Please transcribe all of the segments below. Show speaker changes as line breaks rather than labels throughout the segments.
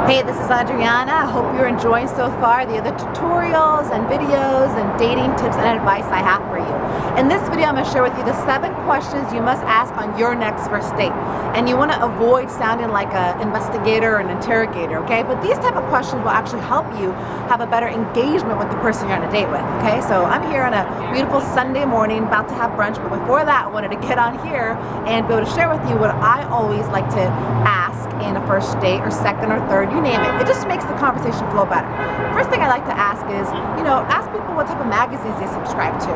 Hey, this is Adriana. I hope you're enjoying so far the other tutorials and videos and dating tips and advice I have for you. In this video, I'm going to share with you the 7 questions you must ask on your next first date. And you want to avoid sounding like an investigator or an interrogator, okay? But these type of questions will actually help you have a better engagement with the person you're on a date with, okay? So I'm here on a beautiful Sunday morning, about to have brunch, but before that, I wanted to get on here and be able to share with you what I always like to ask in a first date or second or third, you name it. It just makes the conversation flow better. First thing I like to ask is, ask people what type of magazines they subscribe to.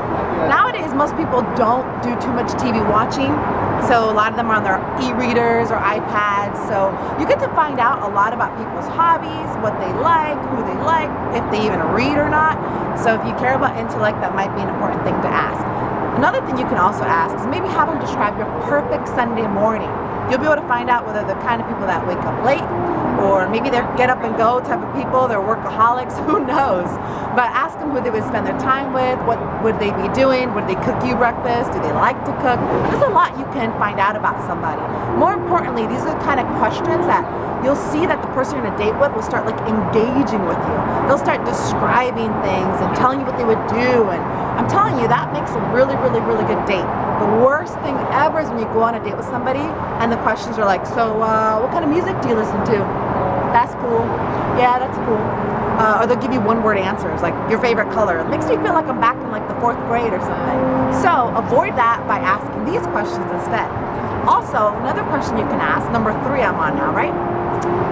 Nowadays, most people don't do too much TV watching, so a lot of them are on their e-readers or iPads, so you get to find out a lot about people's hobbies, what they like, who they like, if they even read or not. So if you care about intellect, that might be an important thing to ask. Another thing you can also ask is maybe have them describe your perfect Sunday morning. You'll be able to find out whether they're the kind of people that wake up late, or maybe they're get up and go type of people, they're workaholics, who knows. But ask them who they would spend their time with, what would they be doing, would they cook you breakfast, do they like to cook? There's a lot you can find out about somebody. More importantly, these are the kind of questions that you'll see that the person you're on a date with will start engaging with you. They'll start describing things and telling you what they would do, and I'm telling you, that makes a really, really, really good date. The worst thing ever is when you go on a date with somebody and the questions are like, so what kind of music do you listen to? That's cool. Yeah, that's cool. Or they'll give you one-word answers, like your favorite color. It makes me feel like I'm back in the 4th grade or something. So avoid that by asking these questions instead. Also, another question you can ask, number 3 I'm on now, right?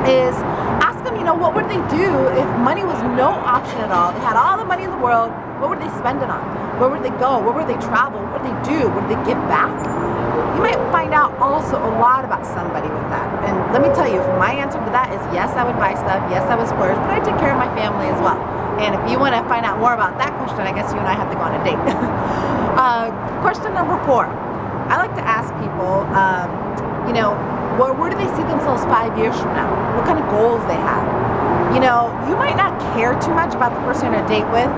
Is ask them, what would they do if money was no option at all? They had all the money in the world. What would they spend it on? Where would they go? Where would they travel? What would they do? Would they give back? You might find out also a lot about somebody with that. And let me tell you, my answer to that is yes, I would buy stuff. Yes, I would splurge, but I take care of my family as well. And if you want to find out more about that question, I guess you and I have to go on a date. Question number 4. I like to ask people, where do they see themselves 5 years from now? What kind of goals they have? You might not care too much about the person you're on a date with.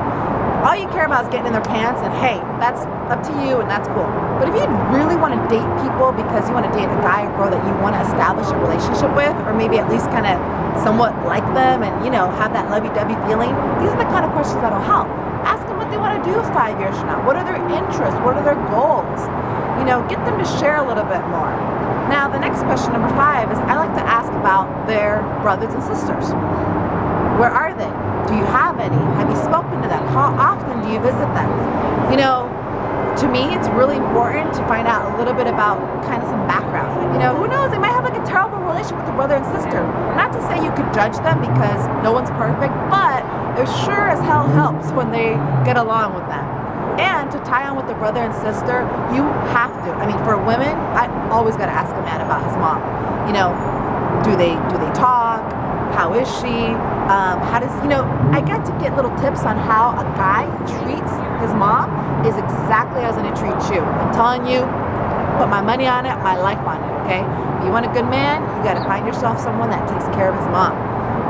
All you care about is getting in their pants, and hey, that's up to you and that's cool. But if you really want to date people because you want to date a guy or girl that you want to establish a relationship with, or maybe at least kind of somewhat like them and, have that lovey-dovey feeling, these are the kind of questions that'll help. Ask them what they want to do 5 years from now. What are their interests? What are their goals? Get them to share a little bit more. Now, the next question, number 5, is I like to ask about their brothers and sisters. Where are they? Do you have any? Have you spoken to them? How often do you visit them? To me, it's really important to find out a little bit about kind of some background. Who knows? They might have a terrible relationship with their brother and sister. Not to say you could judge them because no one's perfect, but it sure as hell helps when they get along with them. And to tie on with the brother and sister, you have to. For women, I always got to ask a man about his mom. Do they talk? How is she? How does, I got to get little tips on how a guy treats his mom is exactly as I'm going to treat you. I'm telling you, put my money on it, my life on it, okay? If you want a good man, you got to find yourself someone that takes care of his mom.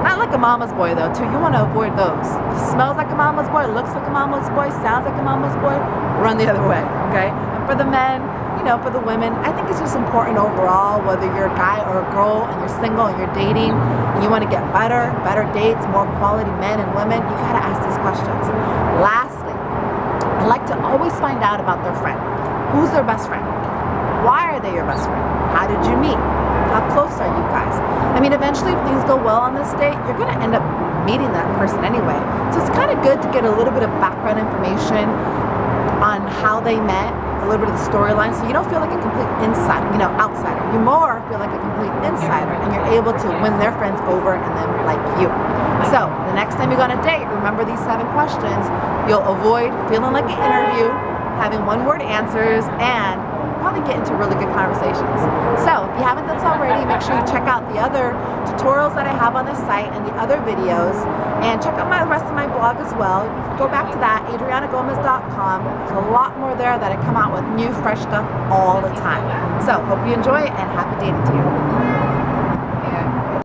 Not like a mama's boy, though, too. You want to avoid those. If he smells like a mama's boy, looks like a mama's boy, sounds like a mama's boy, run the other way, okay? And for the men, for the women, I think it's just important overall, whether you're a guy or a girl and you're single and you're dating and you want to get better dates, more quality men and women, you got to ask these questions. Lastly, I like to always find out about their friend. Who's their best friend? Why are they your best friend? How did you meet? How close are you guys? Eventually, if things go well on this date, you're going to end up meeting that person anyway. So it's kind of good to get a little bit of background information on how they met, a little bit of the storyline, so you don't feel like a complete outsider. You more feel like a complete insider, and you're able to win their friends over and then like you. So the next time you go on a date, remember these 7 questions. You'll avoid feeling like an interview, having one-word answers, and probably get into really good conversations. So if you haven't done so already, make sure you check out the other tutorials that I have on the site and the other videos, and check out the rest of my blog as well. Go back to that, adrianagomez.com. There's a lot more there that I come out with new, fresh stuff all the time. So hope you enjoy it, and happy dating to you.